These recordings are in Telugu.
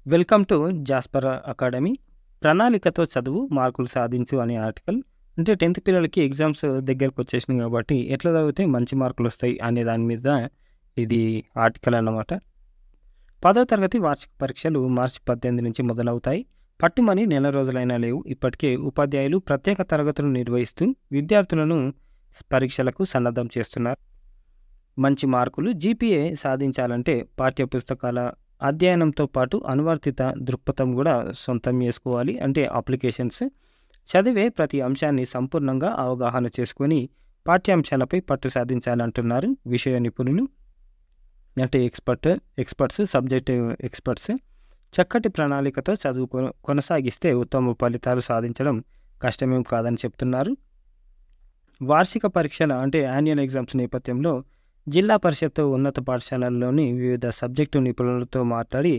Welcome to Jasper academy. ప్రణాళికతో చదువు మార్కులు సాధించు అనే ఆర్టికల్. అంటే 10th పిల్లలకి ఎగ్జామ్స్ దగ్గరకు వచ్చేసినాయి కాబట్టి ఎట్లా చదివితే మంచి మార్కులు వస్తాయి అనే దాని మీద ఇది ఆర్టికల్ అన్నమాట. 10వ తరగతి వార్షిక పరీక్షలు మార్చి 18 నుంచి మొదలవుతాయి. పట్టుమని నెల రోజులైనా లేవు. ఇప్పటికే ఉపాధ్యాయులు ప్రత్యేక తరగతులు నిర్వహిస్తూ విద్యార్థులను పరీక్షలకు సన్నద్ధం చేస్తున్నారు. మంచి మార్కులు జీపీఏ సాధించాలంటే పాఠ్య పుస్తకాల అధ్యయనంతో పాటు అనువర్తిత దృక్పథం కూడా సొంతం చేసుకోవాలి. అంటే అప్లికేషన్స్ చదివే ప్రతి అంశాన్ని సంపూర్ణంగా అవగాహన చేసుకొని పాఠ్యాంశాలపై పట్టు సాధించాలంటున్నారు విషయ నిపుణులు. అంటే ఎక్స్పర్ట్స్ సబ్జెక్ట్ ఎక్స్పర్ట్స్. చక్కటి ప్రణాళికతో చదువు కొనసాగిస్తే ఉత్తమ ఫలితాలు సాధించడం కష్టమేం కాదని చెప్తున్నారు. వార్షిక పరీక్షల అంటే యాన్యువల్ ఎగ్జామ్స్ నేపథ్యంలో జిల్లా పరిషత్ ఉన్నత పాఠశాలల్లోని వివిధ సబ్జెక్టు నిపుణులతో మాట్లాడి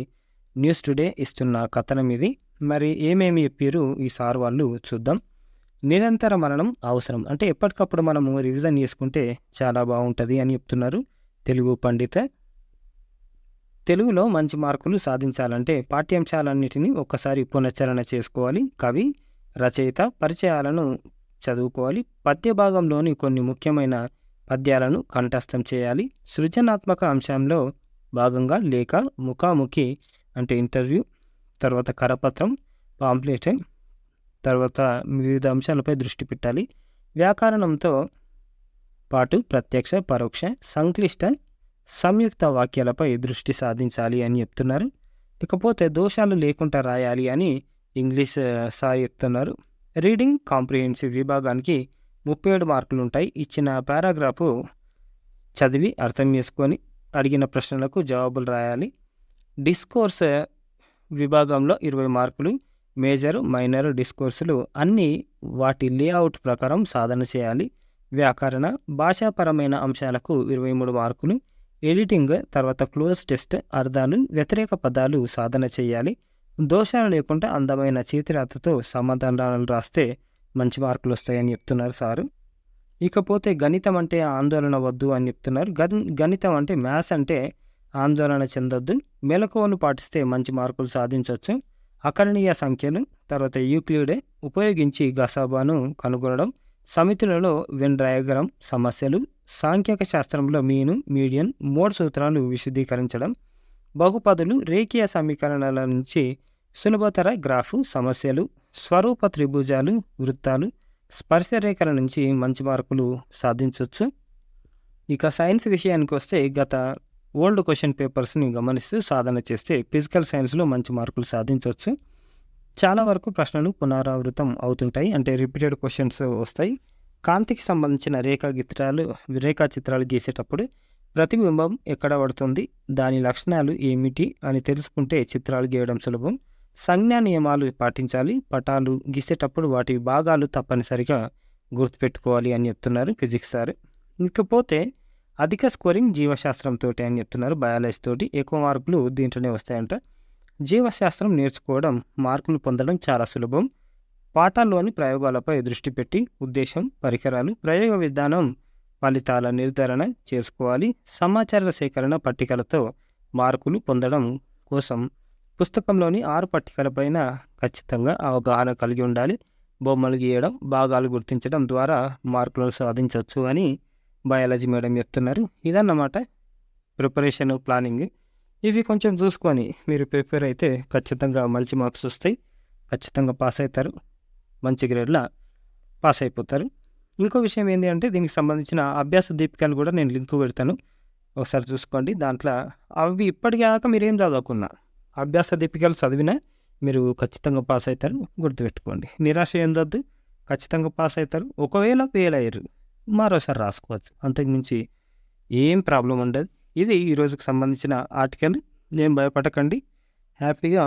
న్యూస్ టుడే ఇస్తున్న కథనం ఇది. మరి ఏమేమి చెప్పారు ఈ సార్ వాళ్ళు చూద్దాం. నిరంతర మననం అవసరం. అంటే ఎప్పటికప్పుడు మనము రివిజన్ చేసుకుంటే చాలా బాగుంటుంది అని చెప్తున్నారు తెలుగు పండిత. తెలుగులో మంచి మార్కులు సాధించాలంటే పాఠ్యాంశాలన్నిటినీ ఒక్కసారి పునశ్చరణ చేసుకోవాలి. కవి, రచయిత పరిచయాలను చదువుకోవాలి. పద్య భాగంలోని కొన్ని ముఖ్యమైన పద్యాలను కంఠస్థం చేయాలి. సృజనాత్మక అంశంలో భాగంగా లేఖ, ముఖాముఖి అంటే ఇంటర్వ్యూ, తర్వాత కరపత్రం, పాంప్లెట్, తర్వాత వివిధ అంశాలపై దృష్టి పెట్టాలి. వ్యాకరణంతో పాటు ప్రత్యక్ష, పరోక్ష, సంక్లిష్ట, సంయుక్త వాక్యాలపై దృష్టి సాధించాలి అని చెప్తున్నారు. ఇకపోతే దోషాలు లేకుండా రాయాలి అని ఇంగ్లీష్ సార్ చెప్తున్నారు. రీడింగ్ కాంప్రిహెన్సివ్ విభాగానికి 37 మార్కులు ఉంటాయి. ఇచ్చిన పారాగ్రాఫు చదివి అర్థం చేసుకొని అడిగిన ప్రశ్నలకు జవాబులు రాయాలి. డిస్కోర్స్ విభాగంలో 20 మార్కులు. మేజర్, మైనర్ డిస్కోర్సులు అన్నీ వాటి లేఅవుట్ ప్రకారం సాధన చేయాలి. వ్యాకరణ, భాషాపరమైన అంశాలకు 23 మార్కులు. ఎడిటింగ్, తర్వాత క్లోజ్ టెస్ట్, అర్థాలు, వ్యతిరేక పదాలు సాధన చేయాలి. దోషాలు లేకుండా అందమైన చేతిరాతతో సమాధానాలు రాస్తే మంచి మార్కులు వస్తాయని చెప్తున్నారు సారు. ఇకపోతే గణితం అంటే ఆందోళన వద్దు అని చెప్తున్నారు. గణితం అంటే మ్యాథ్స్ అంటే ఆందోళన చెందొద్దు. మెలకువలు పాటిస్తే మంచి మార్కులు సాధించవచ్చు. అకరణీయ సంఖ్యలు, తర్వాత యూక్లిడ్ ఉపయోగించి గసాబాను కనుగొనడం, సమితులలో వెన్ డయాగ్రామ్ సమస్యలు, సాంఖ్యక శాస్త్రంలో మీను, మీడియన్, మోడ్ సూత్రాలు విశదీకరించడం, బహుపదులు, రేఖీయ సమీకరణాల నుంచి సులభతర గ్రాఫు సమస్యలు, స్వరూప త్రిభుజాలు, వృత్తాలు, స్పర్శరేఖల నుంచి మంచి మార్కులు సాధించవచ్చు. ఇక సైన్స్ విషయానికి వస్తే గత ఓల్డ్ క్వశ్చన్ పేపర్స్ని గమనిస్తూ సాధన చేస్తే ఫిజికల్ సైన్స్లో మంచి మార్కులు సాధించవచ్చు. చాలా వరకు ప్రశ్నలు పునరావృతం అవుతుంటాయి, అంటే రిపీటెడ్ క్వశ్చన్స్ వస్తాయి. కాంతికి సంబంధించిన రేఖాచిత్రాలు గీసేటప్పుడు ప్రతిబింబం ఎక్కడ పడుతుంది, దాని లక్షణాలు ఏమిటి అని తెలుసుకుంటే చిత్రాలు గీయడం సులభం. సంజ్ఞా నియమాలు పాటించాలి. పటాలు గీసేటప్పుడు వాటి భాగాలు తప్పనిసరిగా గుర్తుపెట్టుకోవాలి అని చెప్తున్నారు ఫిజిక్స్ సార్. ఇకపోతే అధిక స్కోరింగ్ జీవశాస్త్రంతో అని చెప్తున్నారు. బయాలజీ తోటి ఎక్కువ మార్కులు దీంట్లోనే వస్తాయంట. జీవశాస్త్రం నేర్చుకోవడం, మార్కులు పొందడం చాలా సులభం. పాఠాల్లోని ప్రయోగాలపై దృష్టి పెట్టి ఉద్దేశం, పరికరాలు, ప్రయోగ విధానం, ఫలితాల నిర్ధారణ చేసుకోవాలి. సమాచార సేకరణ పట్టికలతో మార్కులు పొందడం కోసం పుస్తకంలోని 6 పట్టికలపైన ఖచ్చితంగా అవగాహన కలిగి ఉండాలి. బొమ్మలు గీయడం, భాగాలు గుర్తించడం ద్వారా మార్కులను సాధించవచ్చు అని బయాలజీ మేడం చెప్తున్నారు. ఇదన్నమాట ప్రిపరేషన్ ప్లానింగ్. ఇవి కొంచెం చూసుకొని మీరు ప్రిపేర్ అయితే ఖచ్చితంగా మంచి మార్క్స్ వస్తాయి. ఖచ్చితంగా పాస్ అవుతారు. మంచి గ్రేడ్లా పాస్ అయిపోతారు. ఇంకో విషయం ఏంటి అంటే దీనికి సంబంధించిన అభ్యాస దీపికలు కూడా నేను లింక్ పెడతాను, ఒకసారి చూసుకోండి. దాంట్లో అవి ఇప్పటికాక మీరేం చదువుకున్నా అభ్యాస దీపికలు చదివినా మీరు ఖచ్చితంగా పాస్ అవుతారు. గుర్తుపెట్టుకోండి, నిరాశ చెందొద్దు, ఖచ్చితంగా పాస్ అవుతారు. ఒకవేళ ఫెయిల్ అయ్యారు మరోసారి రాసుకోవచ్చు, అంతకుమించి ఏం ప్రాబ్లం ఉండదు. ఇది ఈరోజుకి సంబంధించిన ఆర్టికల్. ఏం భయపడకండి, హ్యాపీగా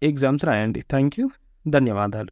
ఎగ్జామ్స్ రాయండి. థ్యాంక్ యూ, ధన్యవాదాలు.